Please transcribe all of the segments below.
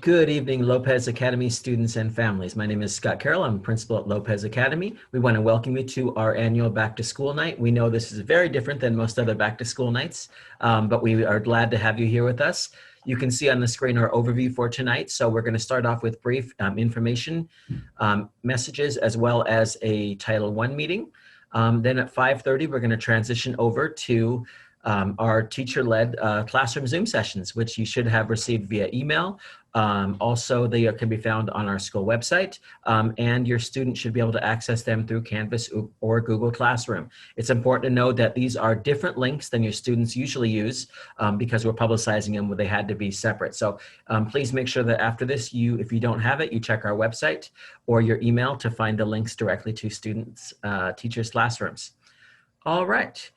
Good evening, Lopez Academy students and families. My name is Scott Carroll. I'm principal at Lopez Academy. We want to welcome you to our annual back to school night. We know this is very different than most other back to school nights, but we are glad to have you here with us. You can see on the screen our overview for tonight. So we're going to start off with brief information, messages, as well as a Title I meeting. Then at 5:30, we're going to transition over to our teacher-led classroom Zoom sessions, which you should have received via email. Also, they can be found on our school website, and your student should be able to access them through Canvas or Google Classroom. It's important to know that these are different links than your students usually use because we're publicizing them where they had to be separate. So please make sure that after this, if you don't have it, you check our website or your email to find the links directly to students, teachers' classrooms. All right.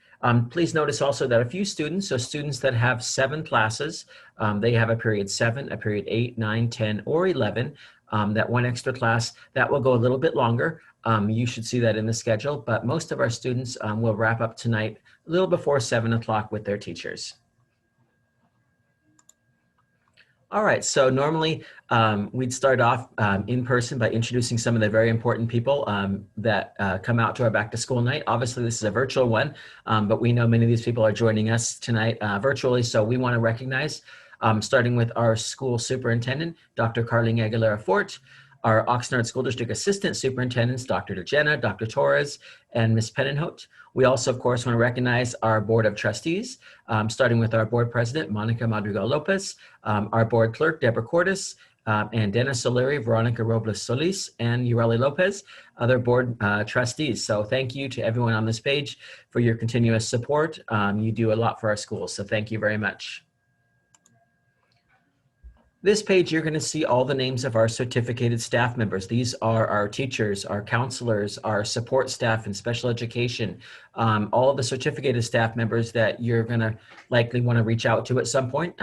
Please notice also that a few students, so students that have 7 classes, they have a period 7, a period 8, 9, 10, or 11. That one extra class, that will go a little bit longer. You should see that in the schedule, but most of our students will wrap up tonight a little before 7 o'clock with their teachers. All right, so normally we'd start off in person by introducing some of the very important people that come out to our back to school night. Obviously, this is a virtual one, but we know many of these people are joining us tonight virtually, so we want to recognize, starting with our school superintendent, Dr. Carling Aguilera-Fort, our Oxnard School District Assistant Superintendents, Dr. DeGenna, Dr. Torres, and Ms. Pennenhout. We also, of course, want to recognize our Board of Trustees, starting with our Board President, Monica Madrigal-Lopez, our Board Clerk, Deborah Cordes, and Dennis O'Leary, Veronica Robles-Solis, and Ureli Lopez, other Board Trustees. So thank you to everyone on this page for your continuous support. You do a lot for our schools, so thank you very much. This page, you're going to see all the names of our certificated staff members. These are our teachers, our counselors, our support staff in special education, all of the certificated staff members that you're going to likely want to reach out to at some point.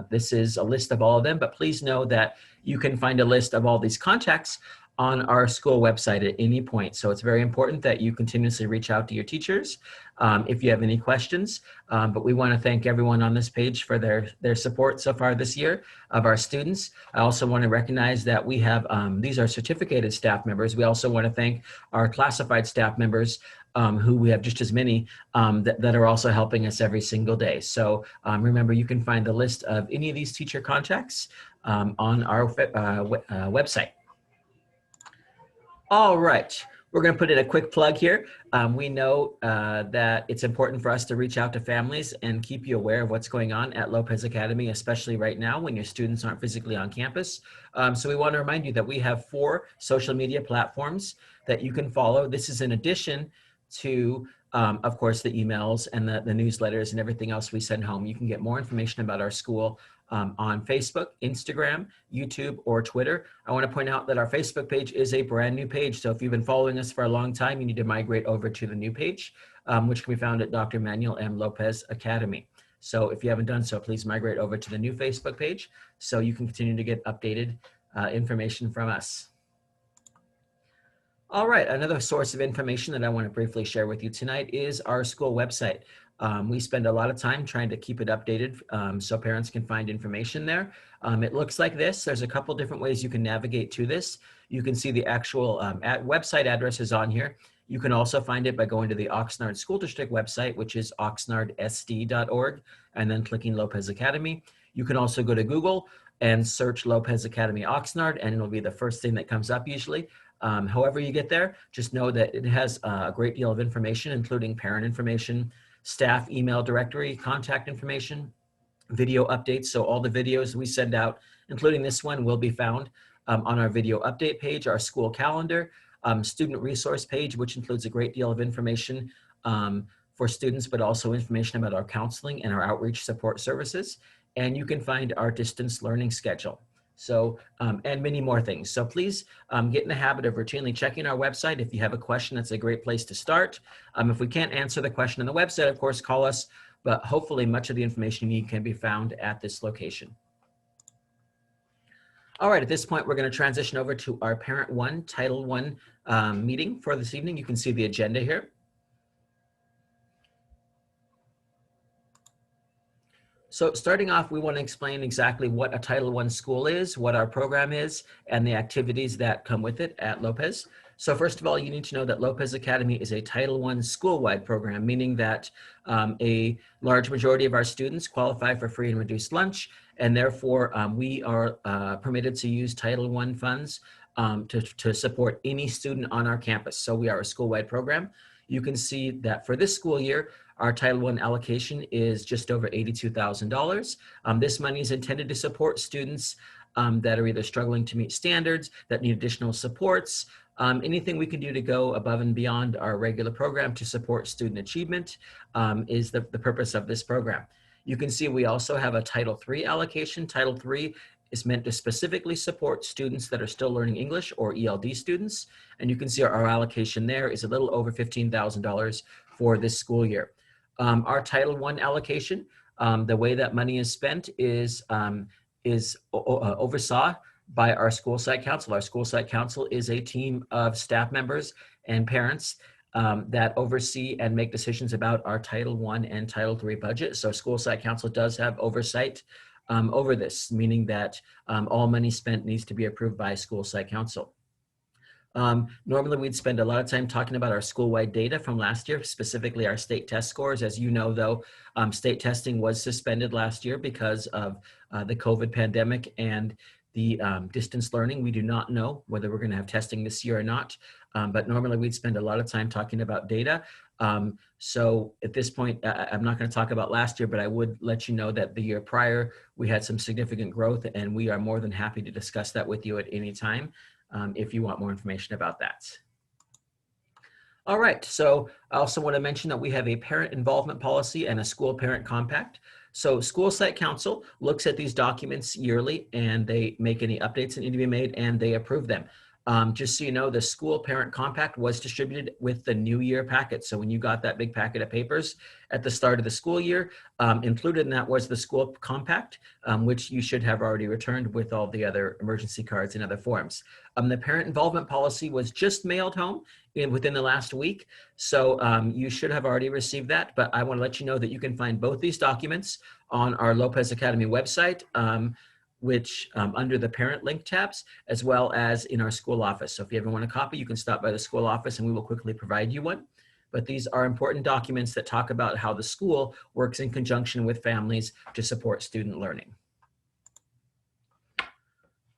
This is a list of all of them, but please know that you can find a list of all these contacts on our school website at any point. So it's very important that you continuously reach out to your teachers if you have any questions. But we want to thank everyone on this page for their support so far this year of our students. I also want to recognize that we have, these are certificated staff members. We also want to thank our classified staff members who we have just as many that are also helping us every single day. So remember, you can find the list of any of these teacher contacts on our website. All right, we're going to put in a quick plug here. We know that it's important for us to reach out to families and keep you aware of what's going on at Lopez Academy, especially right now when your students aren't physically on campus. So we want to remind you that we have 4 social media platforms that you can follow. This is in addition to, of course, the emails and the newsletters and everything else we send home. You can get more information about our school on Facebook, Instagram, YouTube, or Twitter. I want to point out that our Facebook page is a brand new page. So if you've been following us for a long time, you need to migrate over to the new page, which can be found at Dr. Manuel M. Lopez Academy. So if you haven't done so, please migrate over to the new Facebook page so you can continue to get updated information from us. All right, another source of information that I want to briefly share with you tonight is our school website. We spend a lot of time trying to keep it updated so parents can find information there. It looks like this. There's a couple different ways you can navigate to this. You can see the actual website address is on here. You can also find it by going to the Oxnard School District website, which is oxnardsd.org, and then clicking Lopez Academy. You can also go to Google and search Lopez Academy Oxnard, and it'll be the first thing that comes up usually. However you get there, just know that it has a great deal of information, including parent information, staff email directory, contact information, video updates. So all the videos we send out, including this one, will be found on our video update page, our school calendar, student resource page, which includes a great deal of information for students, but also information about our counseling and our outreach support services. And you can find our distance learning schedule. So, and many more things. So please get in the habit of routinely checking our website. If you have a question, that's a great place to start. If we can't answer the question on the website, of course, call us, but hopefully much of the information you need can be found at this location. All right, at this point, we're going to transition over to our Parent 1 Title I meeting for this evening. You can see the agenda here. So starting off, we want to explain exactly what a Title I school is, what our program is, and the activities that come with it at Lopez. So first of all, you need to know that Lopez Academy is a Title I school-wide program, meaning that a large majority of our students qualify for free and reduced lunch, and therefore we are permitted to use Title I funds to support any student on our campus. So we are a school-wide program. You can see that for this school year, our Title I allocation is just over $82,000. This money is intended to support students that are either struggling to meet standards, that need additional supports, anything we can do to go above and beyond our regular program to support student achievement is the purpose of this program. You can see we also have a Title III allocation. Title III is meant to specifically support students that are still learning English or ELD students. And you can see our allocation there is a little over $15,000 for this school year. Our Title I allocation, the way that money is spent is oversaw by our school site council. Our school site council is a team of staff members and parents that oversee and make decisions about our Title I and Title III budget. So school site council does have oversight over this, meaning that all money spent needs to be approved by school site council. Normally we'd spend a lot of time talking about our school-wide data from last year, specifically our state test scores. As you know, though, state testing was suspended last year because of the COVID pandemic and the distance learning. We do not know whether we're going to have testing this year or not, but normally we'd spend a lot of time talking about data. So at this point, I'm not going to talk about last year, but I would let you know that the year prior, we had some significant growth, and we are more than happy to discuss that with you at any time if you want more information about that. All right, so I also want to mention that we have a parent involvement policy and a school parent compact. So school site council looks at these documents yearly and they make any updates that need to be made and they approve them. Just so you know, the school parent compact was distributed with the new year packet. So when you got that big packet of papers at the start of the school year, included in that was the school compact, which you should have already returned with all the other emergency cards and other forms. The parent involvement policy was just mailed home within the last week. So you should have already received that, but I want to let you know that you can find both these documents on our Lopez Academy website, which under the parent link tabs, as well as in our school office. So if you ever want a copy, you can stop by the school office and we will quickly provide you one. But these are important documents that talk about how the school works in conjunction with families to support student learning.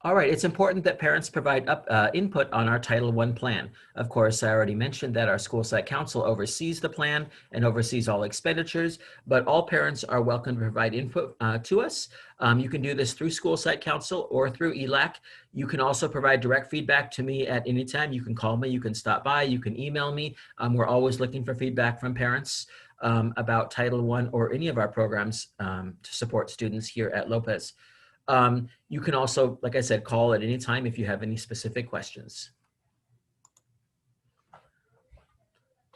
All right, it's important that parents provide input on our Title I plan. Of course, I already mentioned that our school site council oversees the plan and oversees all expenditures, but all parents are welcome to provide input to us. You can do this through school site council or through ELAC. You can also provide direct feedback to me at any time. You can call me, you can stop by, you can email me. We're always looking for feedback from parents about Title I or any of our programs to support students here at Lopez. You can also, like I said, call at any time if you have any specific questions.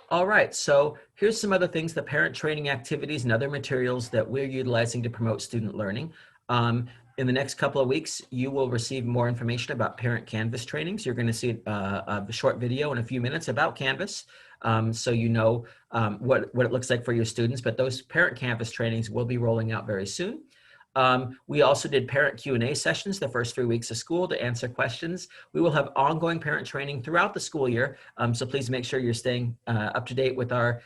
All right, so here's some other things, the parent training activities and other materials that we're utilizing to promote student learning. In the next couple of weeks, you will receive more information about parent Canvas trainings. You're going to see a short video in a few minutes about Canvas, so you know what it looks like for your students, but those parent Canvas trainings will be rolling out very soon. We also did parent Q&A sessions the first 3 weeks of school to answer questions. We will have ongoing parent training throughout the school year, so please make sure you're staying up to date with our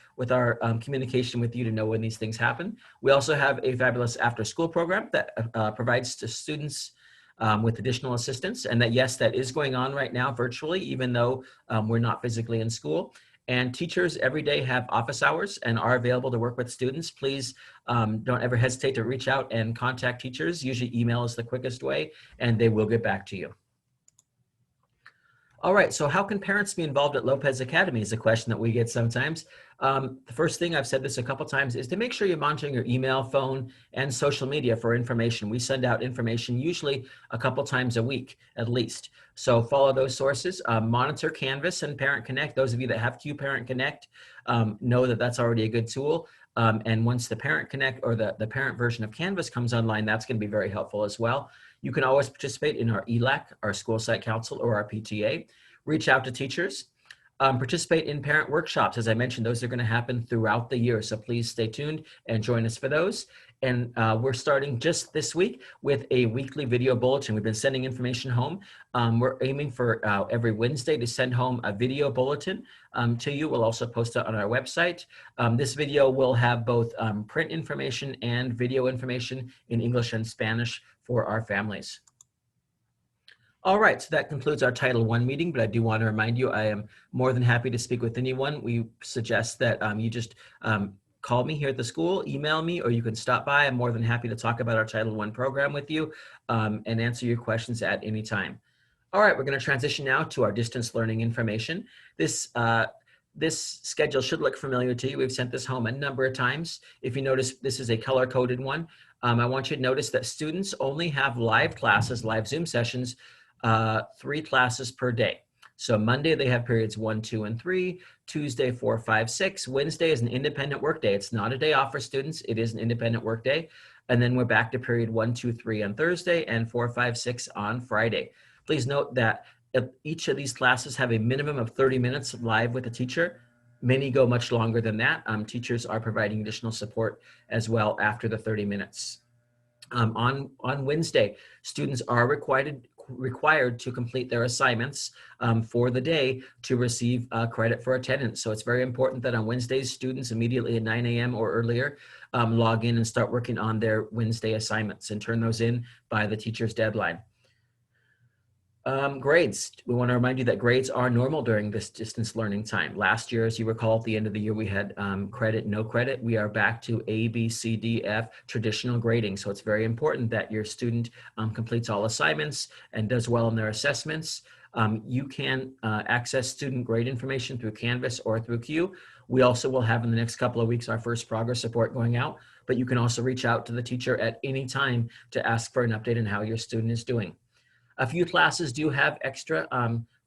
communication with you to know when these things happen. We also have a fabulous after-school program that provides to students with additional assistance, and that is going on right now virtually, even though we're not physically in school. And teachers every day have office hours and are available to work with students. Please don't ever hesitate to reach out and contact teachers. Usually email is the quickest way, and they will get back to you. All right, so how can parents be involved at Lopez Academy is a question that we get sometimes. The first thing, I've said this a couple times, is to make sure you're monitoring your email, phone, and social media for information. We send out information usually a couple times a week at least. So follow those sources, monitor Canvas and Parent Connect. Those of you that have Q Parent Connect know that that's already a good tool. And once the Parent Connect or the parent version of Canvas comes online, that's going to be very helpful as well. You can always participate in our ELAC, our school site council, or our PTA. Reach out to teachers. Participate in parent workshops. As I mentioned, those are going to happen throughout the year, so please stay tuned and join us for those. And we're starting just this week with a weekly video bulletin. We've been sending information home. We're aiming for every Wednesday to send home a video bulletin to you. We'll also post it on our website. This video will have both print information and video information in English and Spanish for our families. All right, so that concludes our Title I meeting, but I do want to remind you, I am more than happy to speak with anyone. We suggest that you just call me here at the school, email me, or you can stop by. I'm more than happy to talk about our Title I program with you and answer your questions at any time. All right, we're going to transition now to our distance learning information. This schedule should look familiar to you. We've sent this home a number of times. If you notice, this is a color-coded one. I want you to notice that students only have live classes, live Zoom sessions, 3 classes per day. So Monday, they have periods 1, 2, and 3. Tuesday, 4, 5, 6. Wednesday is an independent work day. It's not a day off for students. It is an independent work day. And then we're back to period 1, 2, 3 on Thursday and 4, 5, 6 on Friday. Please note that each of these classes have a minimum of 30 minutes live with the teacher. Many go much longer than that. Teachers are providing additional support as well after the 30 minutes. On Wednesday, students are required to complete their assignments for the day to receive credit for attendance. So it's very important that on Wednesdays, students immediately at 9 a.m. or earlier log in and start working on their Wednesday assignments and turn those in by the teacher's deadline. Grades. We want to remind you that grades are normal during this distance learning time. Last year, as you recall, at the end of the year, we had credit, no credit. We are back to A, B, C, D, F, traditional grading. So it's very important that your student completes all assignments and does well in their assessments. You can access student grade information through Canvas or through Q. We also will have in the next couple of weeks our first progress report going out, but you can also reach out to the teacher at any time to ask for an update on how your student is doing. A few classes do have extra,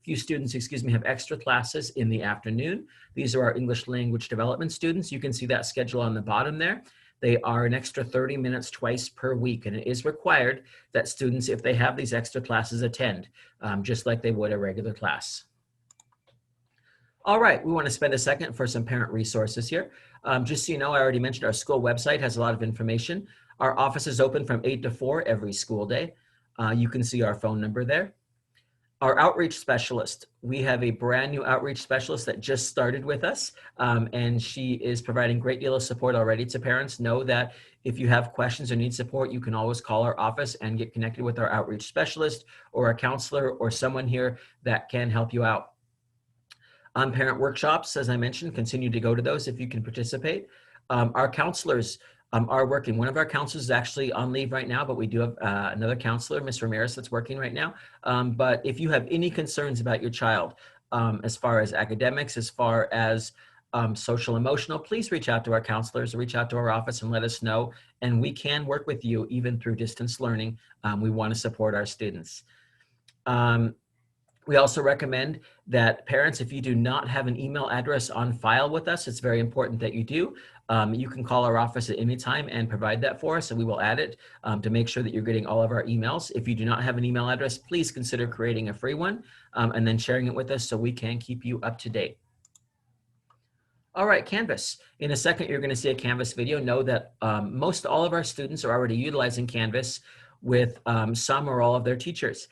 few students, have extra classes in the afternoon. These are our English language development students. You can see that schedule on the bottom there. They are an extra 30 minutes twice per week, and it is required that students, if they have these extra classes, attend, just like they would a regular class. All right, we want to spend a second for some parent resources here. Just so you know, I already mentioned our school website has a lot of information. Our office is open from 8 to 4 every school day. You can see our phone number there. Our outreach specialist, we have a brand new outreach specialist that just started with us, and she is providing a great deal of support already to parents. Know that if you have questions or need support, you can always call our office and get connected with our outreach specialist or a counselor or someone here that can help you out. Parent workshops, as I mentioned, continue to go to those if you can participate. Our counselors are working. One of our counselors is actually on leave right now, but we do have another counselor, Ms. Ramirez, that's working right now. But if you have any concerns about your child, as far as academics, as far as social emotional, please reach out to our counselors, reach out to our office and let us know. And we can work with you even through distance learning. We want to support our students. We also recommend that parents, if you do not have an email address on file with us, it's very important that you do. You can call our office at any time and provide that for us, and we will add it to make sure that you're getting all of our emails. If you do not have an email address, please consider creating a free one and then sharing it with us so we can keep you up to date. All right, Canvas. In a second, you're going to see a Canvas video. Know that most all of our students are already utilizing Canvas with some or all of their teachers.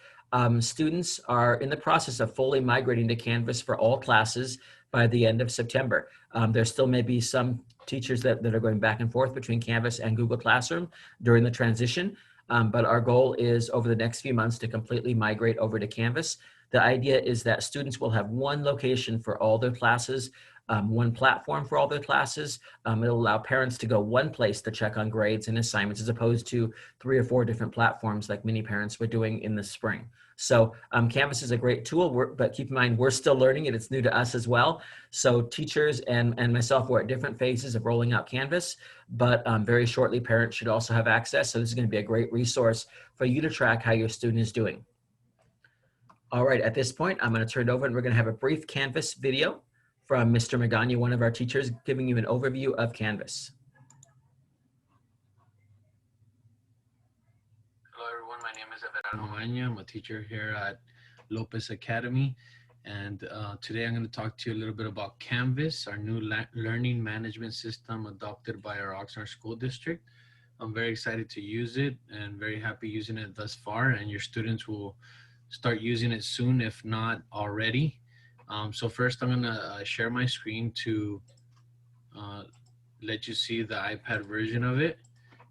Students are in the process of fully migrating to Canvas for all classes by the end of September. There still may be some teachers that are going back and forth between Canvas and Google Classroom during the transition, but our goal is over the next few months to completely migrate over to Canvas. The idea is that students will have one location for all their classes, one platform for all their classes. It'll allow parents to go one place to check on grades and assignments as opposed to 3 or 4 different platforms like many parents were doing in the spring. So Canvas is a great tool, but keep in mind, we're still learning it. It's new to us as well. So teachers and myself, we're at different phases of rolling out Canvas, but very shortly parents should also have access. So this is going to be a great resource for you to track how your student is doing. All right, at this point, I'm going to turn it over and we're going to have a brief Canvas video from Mr. Magana, one of our teachers, giving you an overview of Canvas. Hello everyone, my name is Everardo. I'm a teacher here at Lopez Academy, and today I'm going to talk to you a little bit about Canvas, our new learning management system adopted by our Oxnard School District. I'm very excited to use it and very happy using it thus far. And your students will start using it soon, if not already. So first, I'm gonna share my screen to uh, let you see the iPad version of it.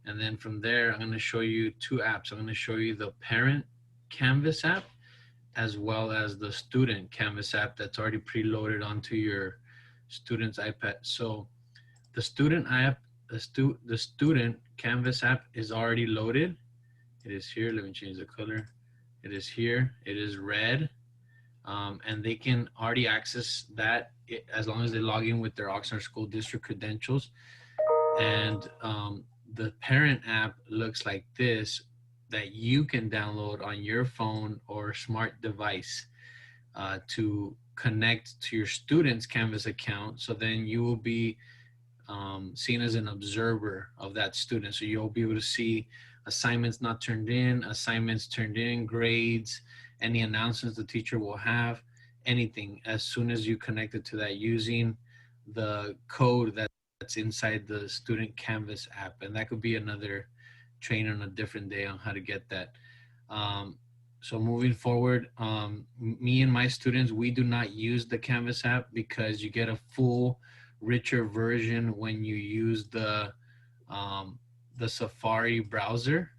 And then from there, I'm gonna show you two apps. I'm gonna show you the parent Canvas app as well as the student Canvas app that's already preloaded onto your student's iPad. So the student app, the student Canvas app is already loaded. It is here. Let me change the color. It is here. It is red. And they can already access that as long as they log in with their Oxnard School District credentials. And the parent app looks like this, that you can download on your phone or smart device to connect to your student's Canvas account. So then you will be seen as an observer of that student. So you'll be able to see assignments not turned in, assignments turned in, grades, any announcements the teacher will have, anything, as soon as you connect it to that using the code that's inside the student Canvas app. And that could be another train on a different day on how to get that. So moving forward, me and my students, we do not use the Canvas app because you get a full, richer version when you use the Safari browser.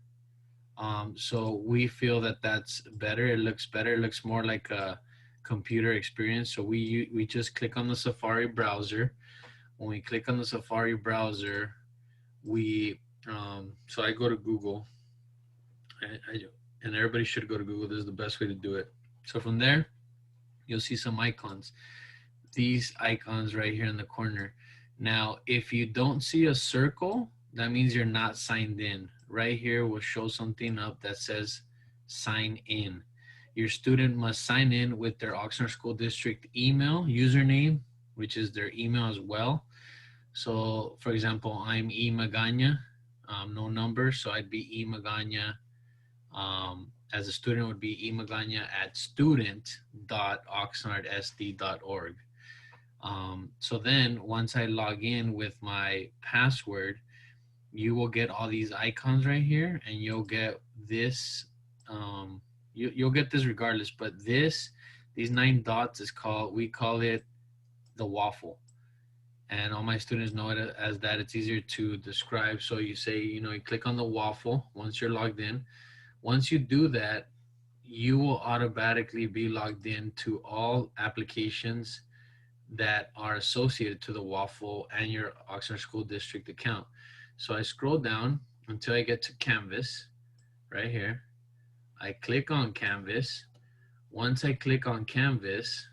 So we feel that that's better. It looks better. It looks more like a computer experience. So we just click on the Safari browser. When we click on the Safari browser, we so I go to Google. And everybody should go to Google. This is the best way to do it. So from there, you'll see some icons. These icons right here in the corner. Now, if you don't see a circle, that means you're not signed in. Right here will show something up that says sign in. Your student must sign in with their Oxnard School District email, username, which is their email as well. So for example, I'm E. Magana, no number, so I'd be E. Magana. As a student would be emagana@student.oxnardsd.org. So then once I log in with my password, you will get all these icons right here, and you'll get this. You'll get this regardless, but these 9 dots is we call it the waffle. And all my students know it as that. It's easier to describe. So you say, you click on the waffle once you're logged in. Once you do that, you will automatically be logged in to all applications that are associated to the waffle and your Oxnard School District account. So I scroll down until I get to Canvas right here. I click on Canvas. Once I click on Canvas,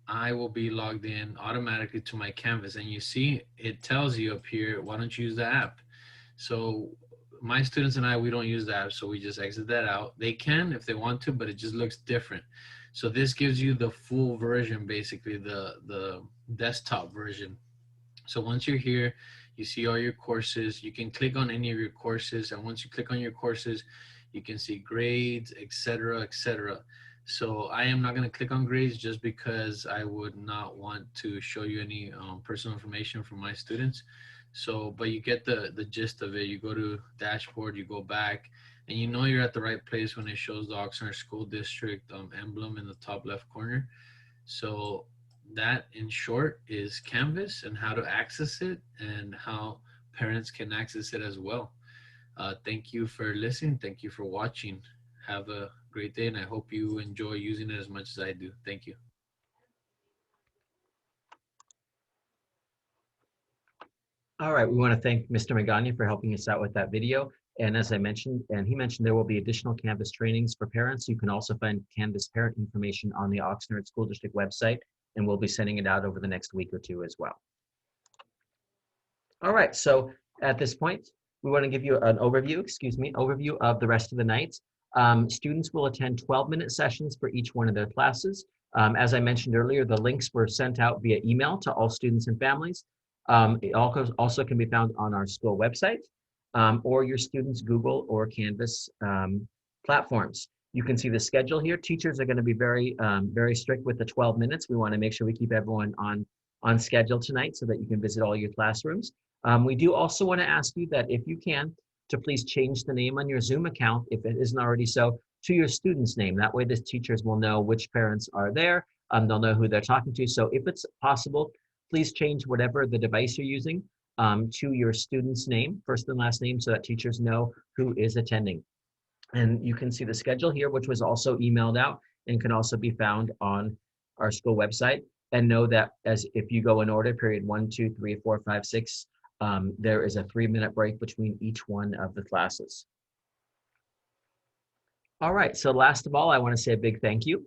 I will be logged in automatically to my Canvas. And you see, it tells you up here, why don't you use the app? So my students and I, we don't use the app, so we just exit that out. They can if they want to, but it just looks different. So this gives you the full version, basically the desktop version. So once you're here, you see all your courses. You can click on any of your courses, and once you click on your courses, you can see grades, etc., etc. So I am not going to click on grades just because I would not want to show you any personal information from my students. So, but you get the gist of it. You go to dashboard, you go back, and you know you're at the right place when it shows the Oxnard School District emblem in the top left corner. So that, in short, is Canvas and how to access it and how parents can access it as well. Thank you for listening. Thank you for watching. Have a great day, and I hope you enjoy using it as much as I do. Thank you. All right, we want to thank Mr. Magana for helping us out with that video. And as I mentioned, and he mentioned, there will be additional Canvas trainings for parents. You can also find Canvas parent information on the Oxnard School District website, and we'll be sending it out over the next week or two as well. All right, so at this point, we want to give you an overview of the rest of the night. Students will attend 12-minute sessions for each one of their classes. As I mentioned earlier, the links were sent out via email to all students and families. It also can be found on our school website or your students' Google or Canvas platforms. You can see the schedule here. Teachers are going to be very strict with the 12 minutes. We want to make sure we keep everyone on schedule tonight so that you can visit all your classrooms. We do also want to ask you that if you can, to please change the name on your Zoom account, if it isn't already so, to your student's name. That way the teachers will know which parents are there. They'll know who they're talking to. So if it's possible, please change whatever the device you're using to your student's name, first and last name, so that teachers know who is attending. And you can see the schedule here, which was also emailed out and can also be found on our school website. And know that as if you go in order, period 1, 2, 3, 4, 5, 6, there is a 3-minute break between each one of the classes. All right, so last of all, I want to say a big thank you.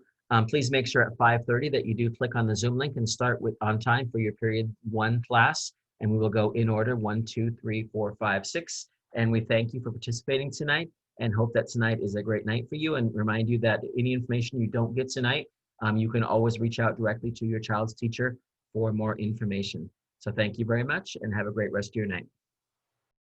Please make sure at 5:30 that you do click on the Zoom link and start with on time for your period 1 class. And we will go in order 1, 2, 3, 4, 5, 6. And we thank you for participating tonight and hope that tonight is a great night for you, and remind you that any information you don't get tonight, you can always reach out directly to your child's teacher for more information. So thank you very much and have a great rest of your night.